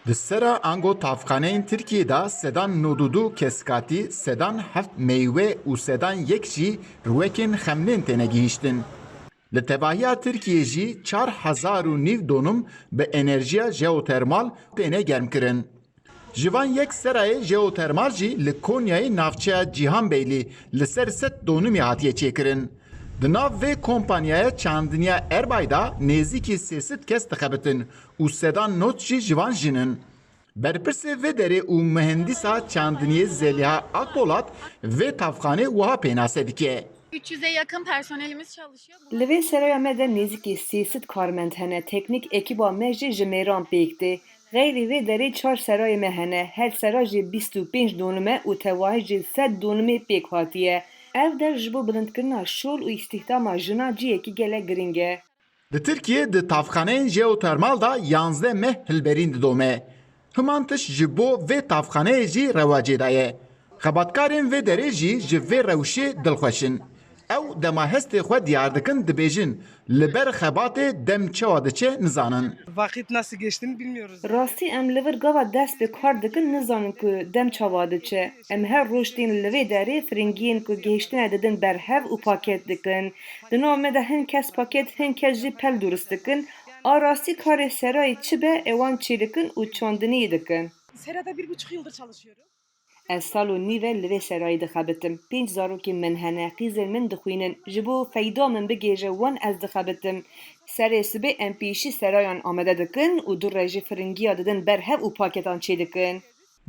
Di sera ango tavxaneyên Tirkiyeyê sedan nodudu keskatî, sedan heft meywe û sedan yek jî rûwekên xemlên têne gihîştin. Li tevahiya Tirkiyeyê jî 4,000 donum bi enerjiya jeotermal têne germkirin. Ji van yek serayê jeotermal jî li Konyayê navçeya Cîhanbeylî li ser 100 donumî hatiye çêkirin. Di nav vê kompanyaya çandiniya Erbayda nêzîkî 300 kes dixebitin û sedan not jî ji van jinin. Berpirsê vê derê û mühendîsa çandiniyê Zeliha Akpolat vê tavxanê wiha pênase dike. 300'e yakın personelimiz çalışıyor. Li vê seraya me de nêzîkî 300 karmend hene, teknîk ekîba me jî ji mêran pêk. Xeyrî vê derê 4 serayê me hene, her sera jî 25 donume û tewahî jî 100 donumê pêk hatiye. Ev der ji bo bilindkirina şol û îstihdama jina ciyekî gelek giring e. Di Tirkiye di tavxaneyên jeotermal da 11 meh hilberîn didome. Himan tiş ji bo vê tavxaneyê jî rewacê daye. Xebatkarên vê derê jî ji vê rewşê dilxweşin. Ew dema hestê xwe diyar dikin dibêjin li ber xebatê dem çawa diçe nizanin. Vakit nasıl geçtiğini bilmiyoruz. Rastî em li vir gava dest bi kar dikin nizanin ku dem çawa diçe. Em her roj tên li vê derê firingiyên ku gihîştine didin berhev û paket dikin. Di nav me de hin kes paket, hin kes jî pel durist dikin. A rastî karê serayê çi be ewan çê dikin û çandiniyê dikin. Serada 1,5 yıldır çalışıyorum. Ez sal û nîve li vê serayê dixebitim. 5 zarokên min hene, qîzên min dixwînin. Ji bo feyda min bigêje wan ez dixebitim. Serê sibê em pêşî serayan amade dikin û du rejî firingiya didin berhev û paketan çê dikin.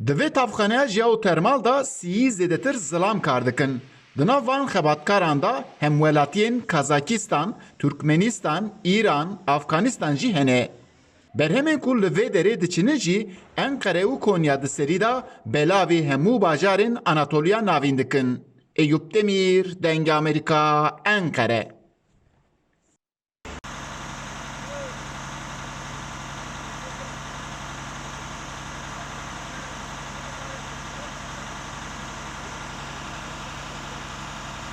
Di vê tavxaneya jeotermal da siyî zêdetir zilam kar dikin. Di nav van xebatkaran da hemwelatiyên Kazakistan, Türkmenistan, İran, Afganistan jî hene. Berhemên ku li vê derê diçinin jî Enkere û Konya di serî da belavê hemû bajarên Anatoliya navîn dikin. Eyüp Demir, Deng Amerika, Enkere.